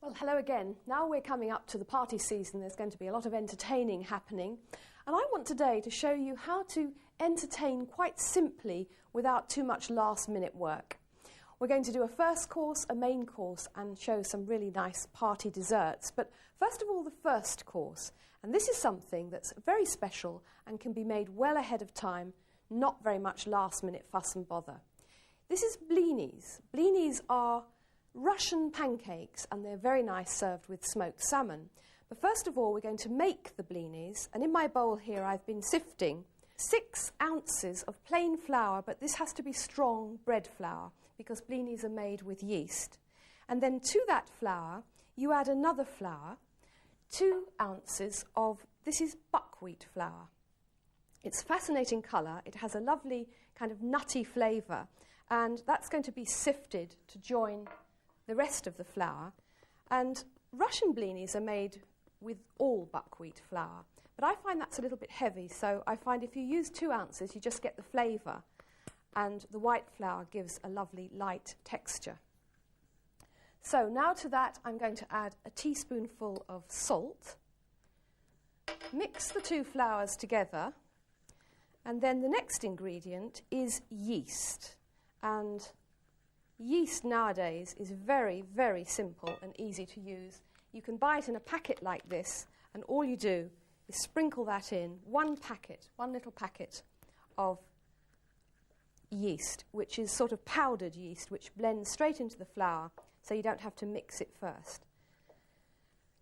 Well, hello again. Now we're coming up to the party season. There's going to be a lot of entertaining happening. And I want today to show you how to entertain quite simply without too much last-minute work. We're going to do a first course, a main course, and show some really nice party desserts. But first of all, the first course. And this is something that's very special and can be made well ahead of time, not very much last-minute fuss and bother. This is blinis. Blinis are Russian pancakes, and they're very nice served with smoked salmon. But first of all, we're going to make the blinis, and in my bowl here I've been sifting 6 ounces of plain flour, but this has to be strong bread flour because blinis are made with yeast. And then to that flour, you add another flour, 2 ounces of, this is buckwheat flour. It's a fascinating colour, it has a lovely kind of nutty flavour, and that's going to be sifted to join the rest of the flour. And Russian blinis are made with all buckwheat flour, but I find that's a little bit heavy, so I find if you use 2 ounces you just get the flavour, and the white flour gives a lovely light texture. So now to that I'm going to add a teaspoonful of salt, mix the 2 flours together, and then the next ingredient is yeast. And yeast nowadays is very, very simple and easy to use. You can buy it in a packet like this, and all you do is sprinkle that in, one little packet of yeast, which is sort of powdered yeast, which blends straight into the flour, so you don't have to mix it first.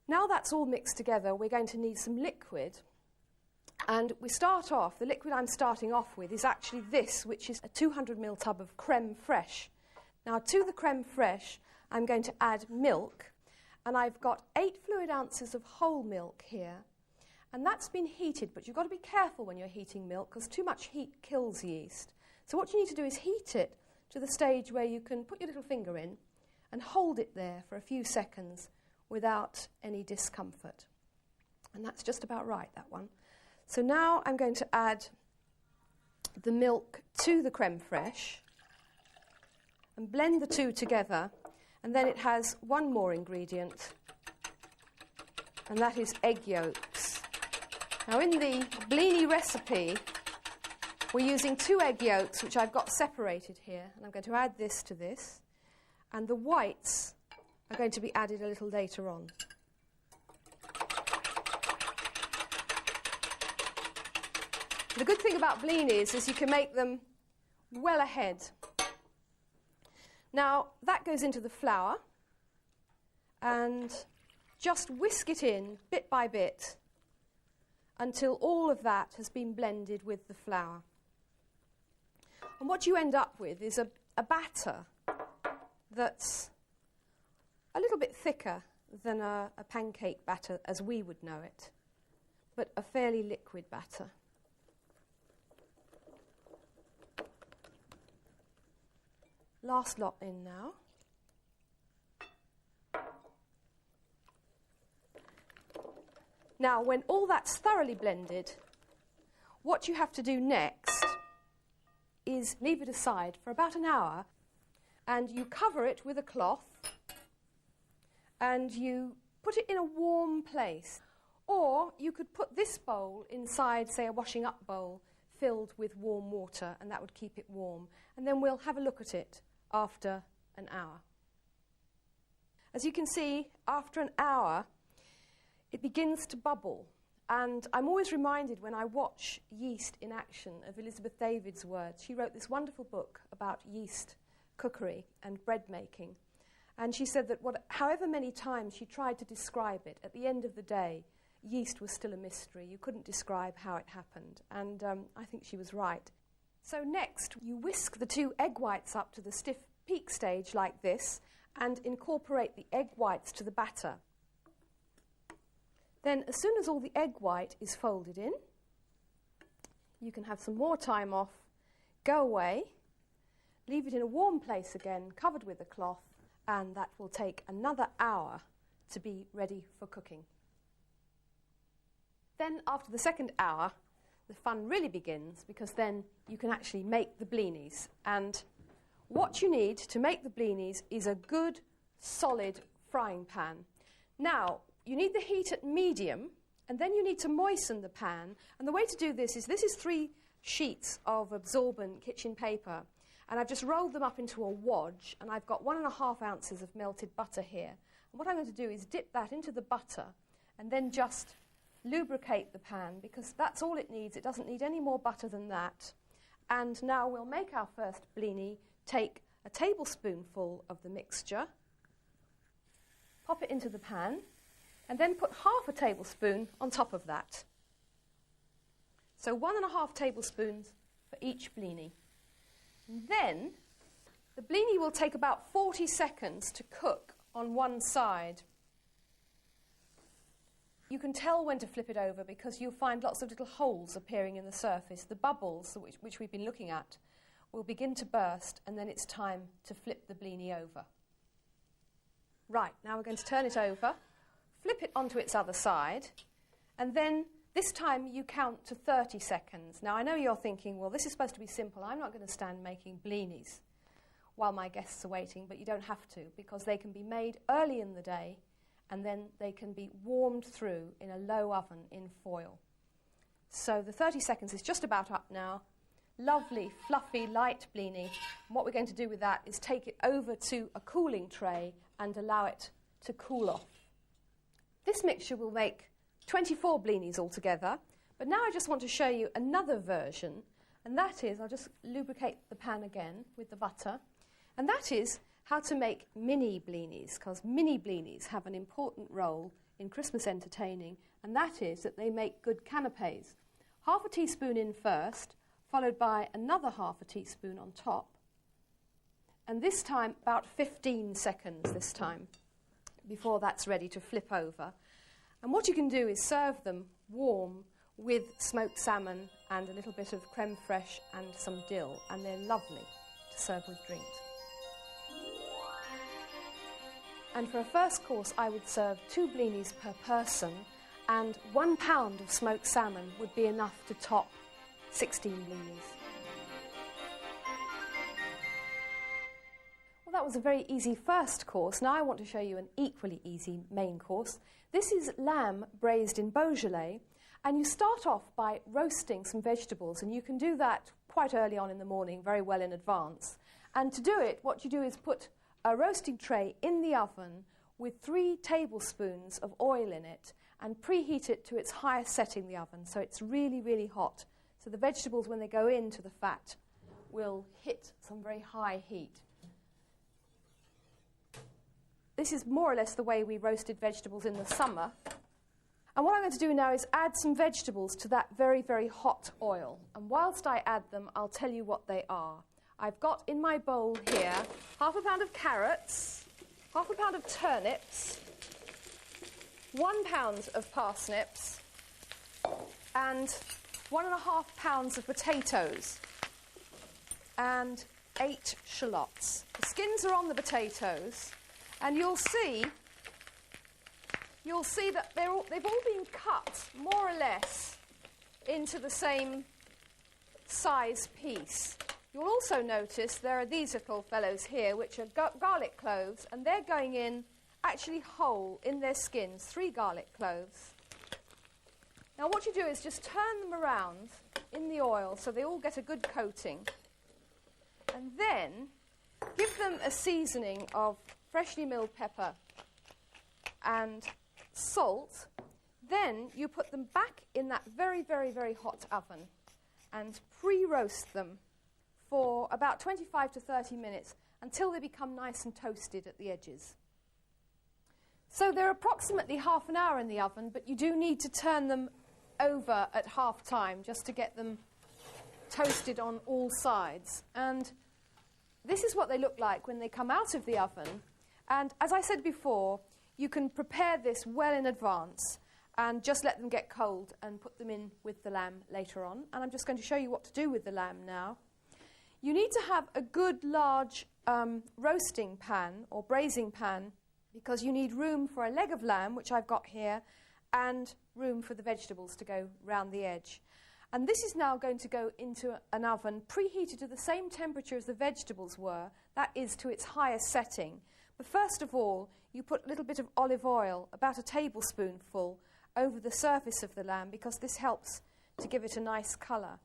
Now that's all mixed together, we're going to need some liquid. And we start off, the liquid I'm starting off with is actually this, which is a 200 ml tub of crème fraîche. Now, to the crème fraîche, I'm going to add milk, and I've got 8 fluid ounces of whole milk here, and that's been heated, but you've got to be careful when you're heating milk, because too much heat kills yeast. So what you need to do is heat it to the stage where you can put your little finger in and hold it there for a few seconds without any discomfort. And that's just about right, that one. So now I'm going to add the milk to the crème fraîche, and blend the 2 together, and then it has one more ingredient, and that is egg yolks. Now in the blini recipe we're using 2 egg yolks, which I've got separated here, and I'm going to add this to this, and the whites are going to be added a little later on. The good thing about blinis is you can make them well ahead. Now, that goes into the flour, and just whisk it in bit by bit until all of that has been blended with the flour. And what you end up with is a batter that's a little bit thicker than a pancake batter as we would know it, but a fairly liquid batter. Last lot in now. Now, when all that's thoroughly blended, what you have to do next is leave it aside for about an hour, and you cover it with a cloth, and you put it in a warm place. Or you could put this bowl inside, say, a washing up bowl filled with warm water, and that would keep it warm. And then we'll have a look at it after an hour. As you can see, after an hour, it begins to bubble. And I'm always reminded when I watch yeast in action of Elizabeth David's words. She wrote this wonderful book about yeast cookery and bread making. And she said that however many times she tried to describe it, at the end of the day, yeast was still a mystery. You couldn't describe how it happened. And I think she was right. So next, you whisk the 2 egg whites up to the stiff peak stage like this and incorporate the egg whites to the batter. Then, as soon as all the egg white is folded in, you can have some more time off, go away, leave it in a warm place again, covered with a cloth, and that will take another hour to be ready for cooking. Then, after the second hour, the fun really begins, because then you can actually make the blinis. And what you need to make the blinis is a good, solid frying pan. Now, you need the heat at medium, and then you need to moisten the pan. And the way to do this is 3 sheets of absorbent kitchen paper, and I've just rolled them up into a wodge, and I've got 1.5 ounces of melted butter here. And what I'm going to do is dip that into the butter and then just lubricate the pan, because that's all it needs. It doesn't need any more butter than that. And now we'll make our first blini. Take a tablespoonful of the mixture, pop it into the pan, and then put half a tablespoon on top of that. So 1.5 tablespoons for each blini. And then the blini will take about 40 seconds to cook on one side. You can tell when to flip it over because you'll find lots of little holes appearing in the surface. The bubbles, which we've been looking at, will begin to burst, and then it's time to flip the blini over. Right, now we're going to turn it over, flip it onto its other side, and then this time you count to 30 seconds. Now I know you're thinking, well, this is supposed to be simple. I'm not going to stand making blinis while my guests are waiting, but you don't have to, because they can be made early in the day, and then they can be warmed through in a low oven in foil. So the 30 seconds is just about up now. Lovely, fluffy, light blini. And what we're going to do with that is take it over to a cooling tray and allow it to cool off. This mixture will make 24 blinis altogether, but now I just want to show you another version, and that is, I'll just lubricate the pan again with the butter, and that is how to make mini blinis, because mini blinis have an important role in Christmas entertaining, and that is that they make good canapes. Half a teaspoon in first, followed by another half a teaspoon on top, and this time about 15 seconds this time before that's ready to flip over. And what you can do is serve them warm with smoked salmon and a little bit of creme fraiche and some dill, and they're lovely to serve with drinks. And for a first course, I would serve 2 blinis per person, and 1 pound of smoked salmon would be enough to top 16 blinis. Well, that was a very easy first course. Now I want to show you an equally easy main course. This is lamb braised in Beaujolais, and you start off by roasting some vegetables, and you can do that quite early on in the morning, very well in advance. And to do it, what you do is put a roasting tray in the oven with 3 tablespoons of oil in it and preheat it to its highest setting, the oven, so it's really, really hot. So the vegetables, when they go into the fat, will hit some very high heat. This is more or less the way we roasted vegetables in the summer. And what I'm going to do now is add some vegetables to that very, very hot oil. And whilst I add them, I'll tell you what they are. I've got in my bowl here half a pound of carrots, half a pound of turnips, 1 pound of parsnips, and 1.5 pounds of potatoes, and 8 shallots. The skins are on the potatoes, and you'll see that they've all been cut more or less into the same size piece. You'll also notice there are these little fellows here, which are garlic cloves, and they're going in actually whole in their skins, 3 garlic cloves. Now what you do is just turn them around in the oil so they all get a good coating, and then give them a seasoning of freshly milled pepper and salt. Then you put them back in that very, very, very hot oven and pre-roast them for about 25 to 30 minutes until they become nice and toasted at the edges. So they're approximately half an hour in the oven, but you do need to turn them over at half time just to get them toasted on all sides. And this is what they look like when they come out of the oven. And as I said before, you can prepare this well in advance and just let them get cold and put them in with the lamb later on. And I'm just going to show you what to do with the lamb now. You need to have a good large roasting pan or braising pan, because you need room for a leg of lamb, which I've got here, and room for the vegetables to go round the edge. And this is now going to go into an oven preheated to the same temperature as the vegetables were, that is to its highest setting. But first of all, you put a little bit of olive oil, about a tablespoonful, over the surface of the lamb because this helps to give it a nice colour.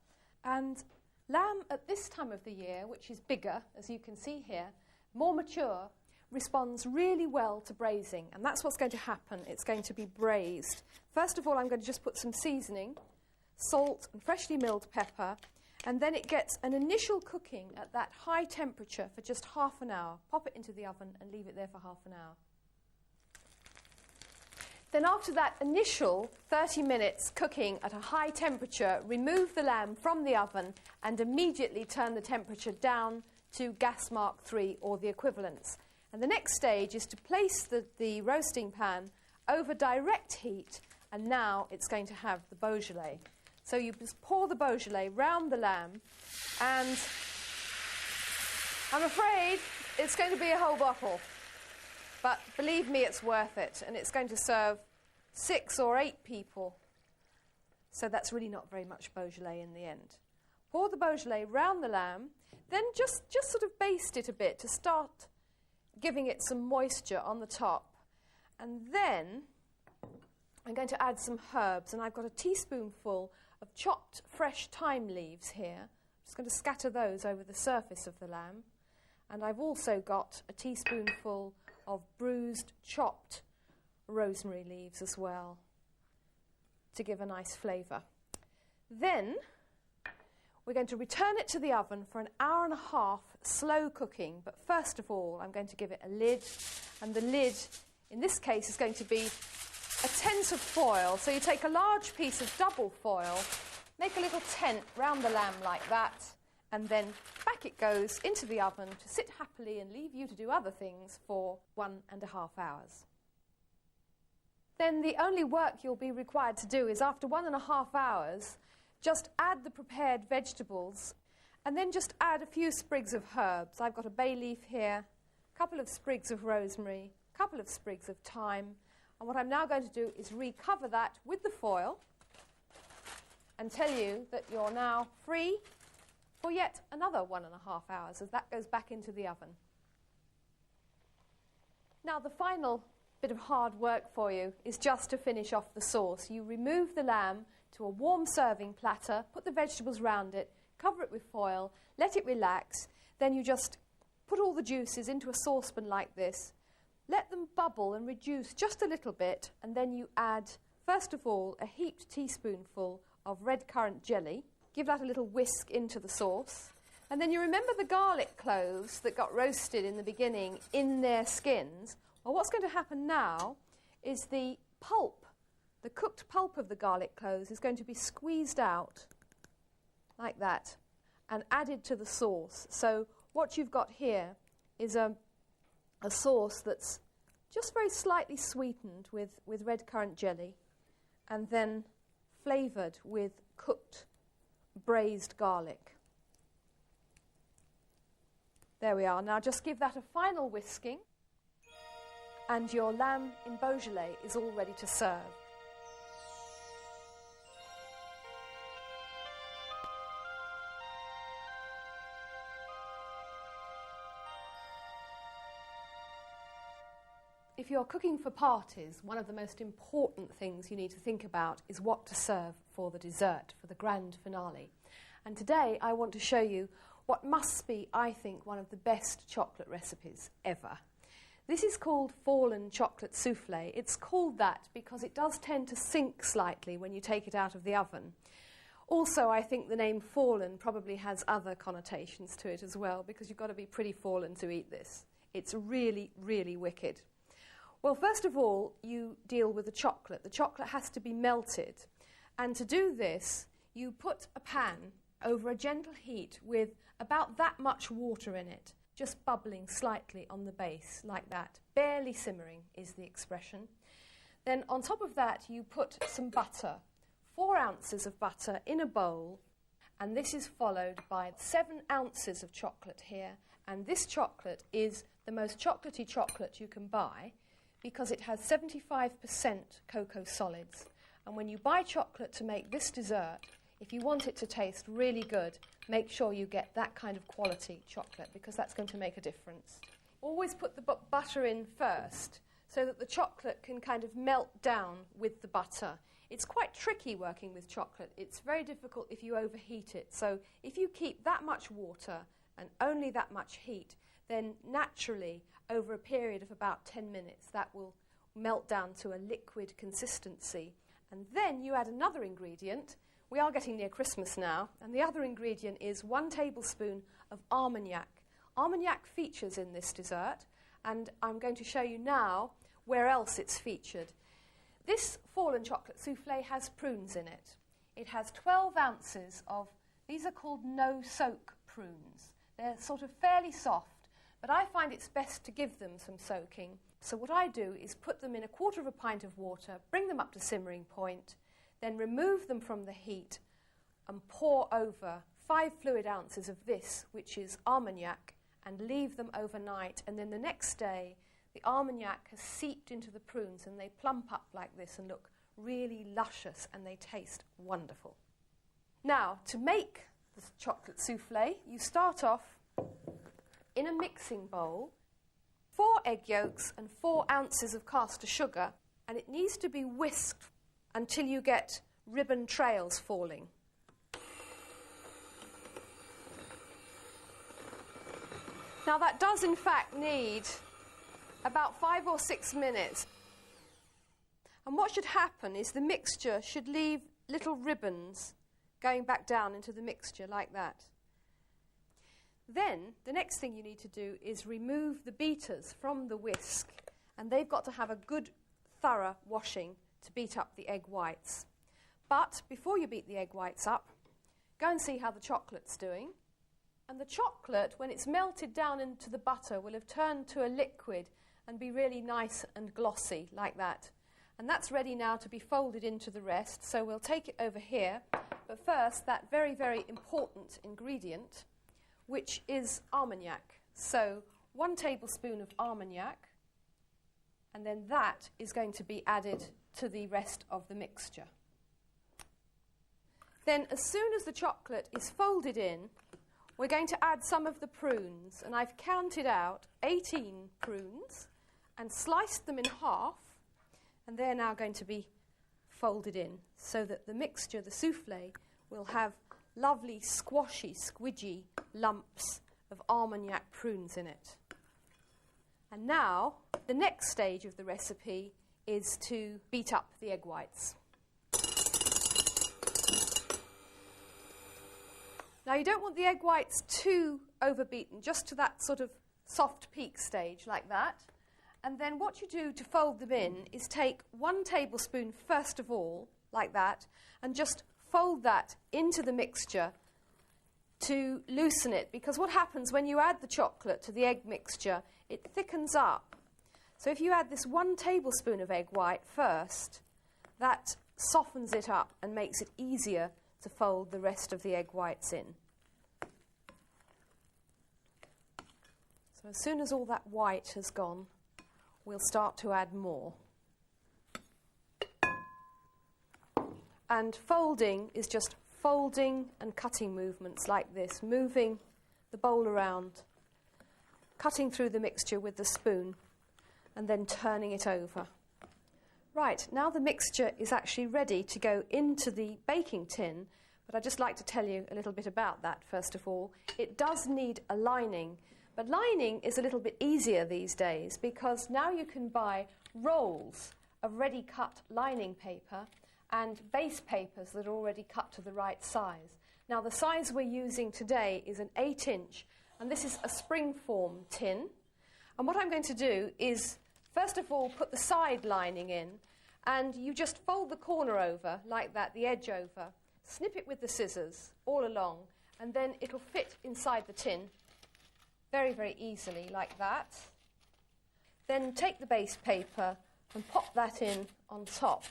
And lamb at this time of the year, which is bigger, as you can see here, more mature, responds really well to braising. And that's what's going to happen. It's going to be braised. First of all, I'm going to just put some seasoning, salt and freshly milled pepper, and then it gets an initial cooking at that high temperature for just half an hour. Pop it into the oven and leave it there for half an hour. Then after that initial 30 minutes cooking at a high temperature, remove the lamb from the oven and immediately turn the temperature down to gas mark 3 or the equivalents. And the next stage is to place the roasting pan over direct heat, and now it's going to have the Beaujolais. So you just pour the Beaujolais round the lamb, and I'm afraid it's going to be a whole bottle. But believe me, it's worth it, and it's going to serve 6 or 8 people. So that's really not very much Beaujolais in the end. Pour the Beaujolais round the lamb, then just sort of baste it a bit to start giving it some moisture on the top. And then I'm going to add some herbs, and I've got a teaspoonful of chopped fresh thyme leaves here. I'm just going to scatter those over the surface of the lamb. And I've also got a teaspoonful of bruised, chopped rosemary leaves as well to give a nice flavour. Then we're going to return it to the oven for an hour and a half, slow cooking. But first of all, I'm going to give it a lid. And the lid, in this case, is going to be a tent of foil. So you take a large piece of double foil, make a little tent round the lamb like that, and then back it goes into the oven to sit happily and leave you to do other things for 1.5 hours. Then the only work you'll be required to do is, after 1.5 hours, just add the prepared vegetables and then just add a few sprigs of herbs. I've got a bay leaf here, a couple of sprigs of rosemary, a couple of sprigs of thyme. And what I'm now going to do is recover that with the foil and tell you that you're now free for yet another 1.5 hours as that goes back into the oven. Now the final bit of hard work for you is just to finish off the sauce. You remove the lamb to a warm serving platter, put the vegetables round it, cover it with foil, let it relax, then you just put all the juices into a saucepan like this, let them bubble and reduce just a little bit, and then you add, first of all, a heaped teaspoonful of red currant jelly. Give that a little whisk into the sauce. And then you remember the garlic cloves that got roasted in the beginning in their skins. Well, what's going to happen now is the pulp, the cooked pulp of the garlic cloves is going to be squeezed out like that and added to the sauce. So what you've got here is a sauce that's just very slightly sweetened with red currant jelly and then flavoured with cooked braised garlic. There we are. Now just give that a final whisking and your lamb in Beaujolais is all ready to serve. If you're cooking for parties, one of the most important things you need to think about is what to serve for the dessert, for the grand finale. And today I want to show you what must be, I think, one of the best chocolate recipes ever. This is called fallen chocolate soufflé. It's called that because it does tend to sink slightly when you take it out of the oven. Also, I think the name fallen probably has other connotations to it as well, because you've got to be pretty fallen to eat this. It's really, really wicked. Well, first of all, you deal with the chocolate. The chocolate has to be melted. And to do this, you put a pan over a gentle heat with about that much water in it, just bubbling slightly on the base, like that. Barely simmering is the expression. Then on top of that, you put some butter, 4 ounces of butter in a bowl, and this is followed by 7 ounces of chocolate here. And this chocolate is the most chocolatey chocolate you can buy, because it has 75% cocoa solids. And when you buy chocolate to make this dessert, if you want it to taste really good, make sure you get that kind of quality chocolate, because that's going to make a difference. always put the butter in first so that the chocolate can kind of melt down with the butter. It's quite tricky working with chocolate. It's very difficult if you overheat it. So if you keep that much water and only that much heat, then naturally, over a period of about 10 minutes, that will melt down to a liquid consistency. And then you add another ingredient. We are getting near Christmas now, and the other ingredient is 1 tablespoon of Armagnac. Armagnac features in this dessert, and I'm going to show you now where else it's featured. This fallen chocolate souffle has prunes in it. It has 12 ounces of, these are called no-soak prunes. They're sort of fairly soft, but I find it's best to give them some soaking. So what I do is put them in 1/4 pint of water, bring them up to simmering point, then remove them from the heat and pour over 5 fluid ounces of this, which is Armagnac, and leave them overnight. And then the next day, the Armagnac has seeped into the prunes and they plump up like this and look really luscious and they taste wonderful. Now, to make the chocolate souffle, you start off in a mixing bowl, 4 egg yolks and 4 ounces of caster sugar, and it needs to be whisked until you get ribbon trails falling. Now that does in fact need about 5 or 6 minutes. And what should happen is the mixture should leave little ribbons going back down into the mixture like that. Then the next thing you need to do is remove the beaters from the whisk, and they've got to have a good thorough washing to beat up the egg whites. But before you beat the egg whites up, go and see how the chocolate's doing. And the chocolate, when it's melted down into the butter, will have turned to a liquid and be really nice and glossy like that. And that's ready now to be folded into the rest, so we'll take it over here. But first, that very, very important ingredient, which is Armagnac. So 1 tablespoon of Armagnac, and then that is going to be added to the rest of the mixture. Then as soon as the chocolate is folded in, we're going to add some of the prunes, and I've counted out 18 prunes and sliced them in half, and they're now going to be folded in so that the mixture, the souffle, will have lovely squashy, squidgy lumps of Armagnac prunes in it. And now, the next stage of the recipe is to beat up the egg whites. Now, you don't want the egg whites too overbeaten, just to that sort of soft peak stage like that. And then what you do to fold them in is take 1 tablespoon first of all, like that, and just fold that into the mixture to loosen it. Because what happens when you add the chocolate to the egg mixture, it thickens up. So if you add this 1 tablespoon of egg white first, that softens it up and makes it easier to fold the rest of the egg whites in. So as soon as all that white has gone, we'll start to add more. And folding is just folding and cutting movements like this, moving the bowl around, cutting through the mixture with the spoon, and then turning it over. Right, now the mixture is actually ready to go into the baking tin, but I'd just like to tell you a little bit about that first of all. It does need a lining, but lining is a little bit easier these days because now you can buy rolls of ready-cut lining paper and base papers that are already cut to the right size. Now the size we're using today is an 8-inch, and this is a spring-form tin. And what I'm going to do is, first of all, put the side lining in, and you just fold the corner over, like that, the edge over, snip it with the scissors all along, and then it'll fit inside the tin very, very easily, like that. Then take the base paper and pop that in on top,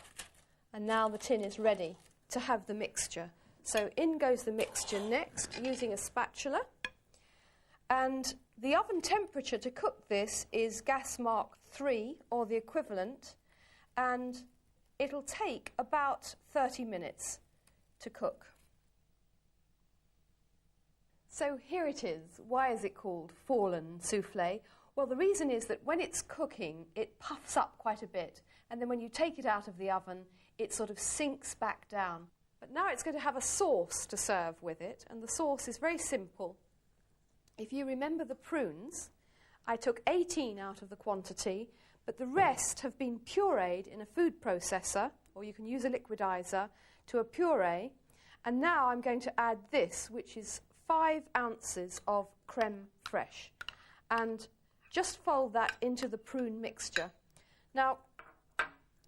and now the tin is ready to have the mixture. So in goes the mixture next, using a spatula. And the oven temperature to cook this is gas mark 3 or the equivalent, and it'll take about 30 minutes to cook. So here it is. Why is it called fallen souffle? Well, the reason is that when it's cooking, it puffs up quite a bit, and then when you take it out of the oven, it sort of sinks back down. But now it's going to have a sauce to serve with it, and the sauce is very simple. If you remember the prunes, I took 18 out of the quantity, but the rest have been pureed in a food processor, or you can use a liquidizer, to a puree. And now I'm going to add this, which is 5 ounces of creme fraiche. And just fold that into the prune mixture. Now,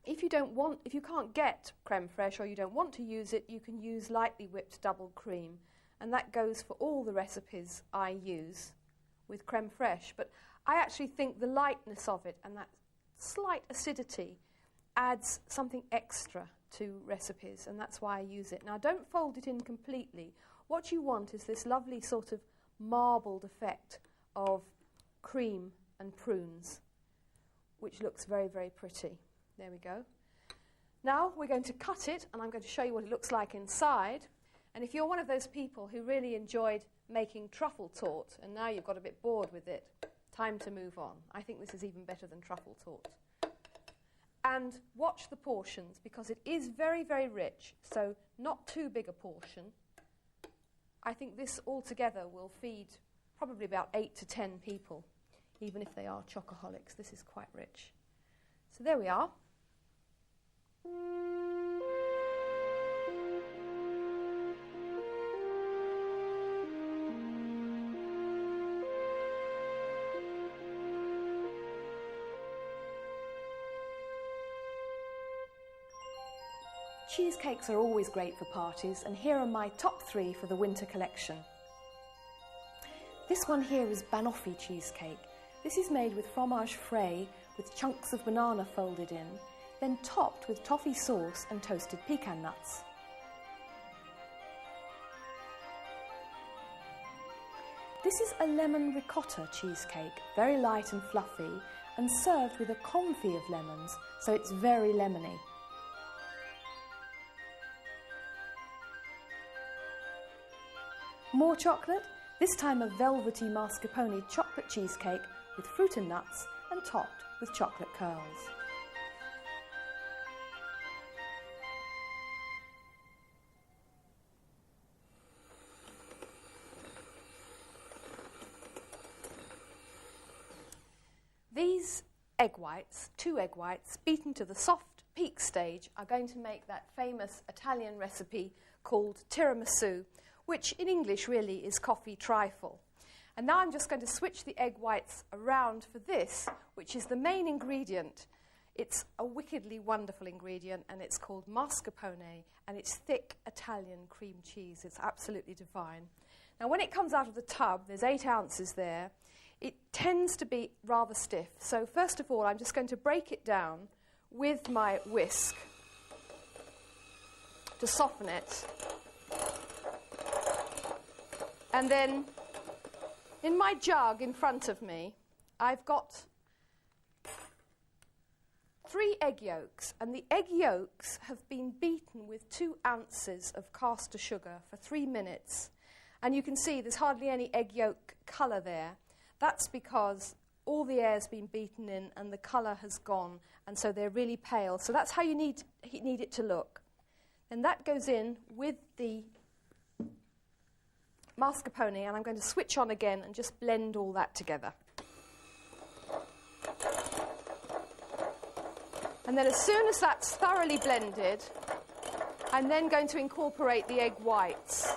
if you can't get creme fraiche or you don't want to use it, you can use lightly whipped double cream. And that goes for all the recipes I use with creme fraiche. But I actually think the lightness of it and that slight acidity adds something extra to recipes, and that's why I use it. Now, don't fold it in completely. What you want is this lovely sort of marbled effect of cream and prunes, which looks very, very pretty. There we go. Now we're going to cut it, and I'm going to show you what it looks like inside. And if you're one of those people who really enjoyed making truffle torte, and now you've got a bit bored with it, time to move on. I think this is even better than truffle torte. And watch the portions, because it is very, very rich, so not too big a portion. I think this altogether will feed probably about 8 to 10 people, even if they are chocoholics. This is quite rich. So there we are. Cheesecakes are always great for parties, and here are my top 3 for the winter collection. This one here is banoffee cheesecake. This is made with fromage frais with chunks of banana folded in, then topped with toffee sauce and toasted pecan nuts. This is a lemon ricotta cheesecake, very light and fluffy, and served with a confit of lemons, so it's very lemony. More chocolate, this time a velvety mascarpone chocolate cheesecake with fruit and nuts and topped with chocolate curls. These egg whites, 2 egg whites, beaten to the soft peak stage, are going to make that famous Italian recipe called tiramisu, which in English really is coffee trifle. And now I'm just going to switch the egg whites around for this, which is the main ingredient. It's a wickedly wonderful ingredient, and it's called mascarpone, and it's thick Italian cream cheese. It's absolutely divine. Now, when it comes out of the tub, there's 8 ounces there. It tends to be rather stiff. So first of all, I'm just going to break it down with my whisk to soften it. And then in my jug in front of me, I've got 3 egg yolks, and the egg yolks have been beaten with 2 ounces of caster sugar for 3 minutes. And you can see there's hardly any egg yolk colour there. That's because all the air's been beaten in and the colour has gone, and so they're really pale. So that's how you need it to look. And that goes in with the mascarpone, and I'm going to switch on again and just blend all that together. And then as soon as that's thoroughly blended, I'm then going to incorporate the egg whites.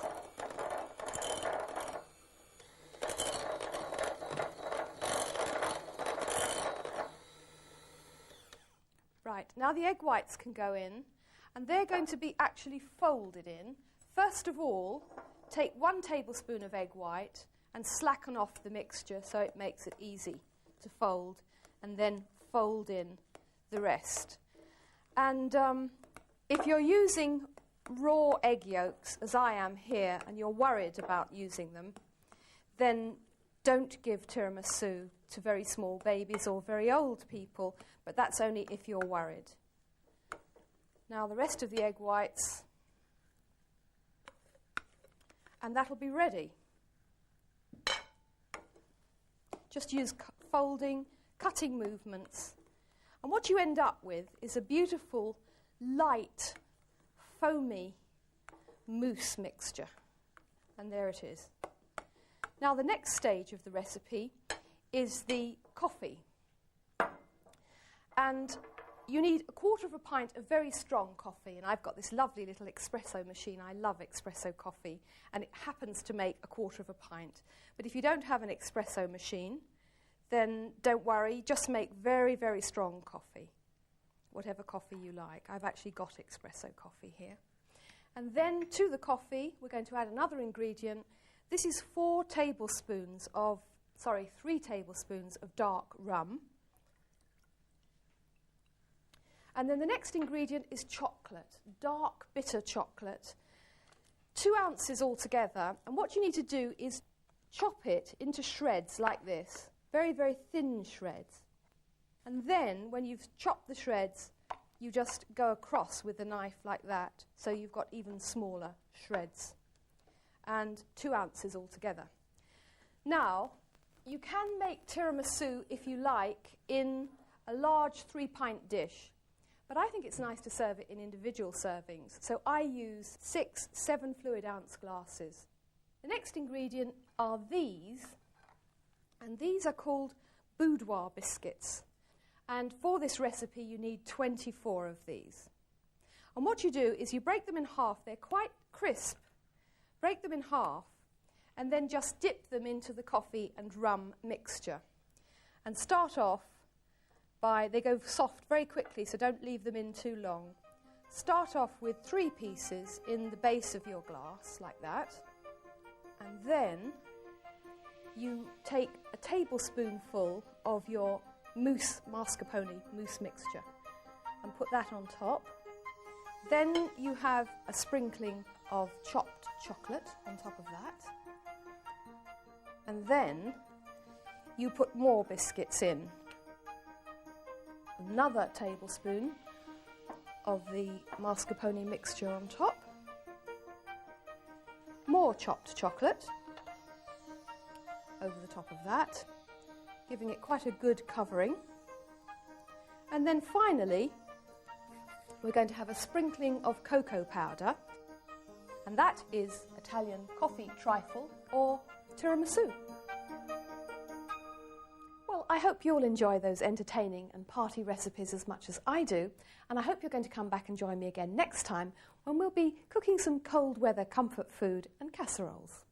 Right, now the egg whites can go in, and they're going to be actually folded in. First of all, take 1 tablespoon of egg white and slacken off the mixture so it makes it easy to fold, and then fold in the rest. And if you're using raw egg yolks, as I am here, and you're worried about using them, then don't give tiramisu to very small babies or very old people, but that's only if you're worried. Now the rest of the egg whites, and that'll be ready. Just use folding, cutting movements. And what you end up with is a beautiful, light, foamy mousse mixture. And there it is. Now the next stage of the recipe is the coffee. And you need 1/4 pint of very strong coffee, and I've got this lovely little espresso machine. I love espresso coffee, and it happens to make 1/4 pint. But if you don't have an espresso machine, then don't worry, just make very, very strong coffee, whatever coffee you like. I've actually got espresso coffee here. And then to the coffee, we're going to add another ingredient. This is 3 tablespoons of dark rum. And then the next ingredient is chocolate, dark bitter chocolate, 2 ounces altogether. And what you need to do is chop it into shreds like this, very, very thin shreds. And then when you've chopped the shreds, you just go across with the knife like that, so you've got even smaller shreds. And 2 ounces altogether. Now, you can make tiramisu, if you like, in a large 3-pint dish. But I think it's nice to serve it in individual servings. So I use 6 7-fluid ounce glasses. The next ingredient are these. And these are called boudoir biscuits. And for this recipe, you need 24 of these. And what you do is you break them in half. They're quite crisp. Break them in half, and then just dip them into the coffee and rum mixture. And start off by, they go soft very quickly, so don't leave them in too long. Start off with 3 pieces in the base of your glass, like that. And then you take a tablespoonful of your mascarpone mousse mixture and put that on top. Then you have a sprinkling of chopped chocolate on top of that. And then you put more biscuits in. Another tablespoon of the mascarpone mixture on top. More chopped chocolate over the top of that, giving it quite a good covering. And then finally, we're going to have a sprinkling of cocoa powder, and that is Italian coffee trifle or tiramisu. Well, I hope you'll enjoy those entertaining and party recipes as much as I do, and I hope you're going to come back and join me again next time when we'll be cooking some cold weather comfort food and casseroles.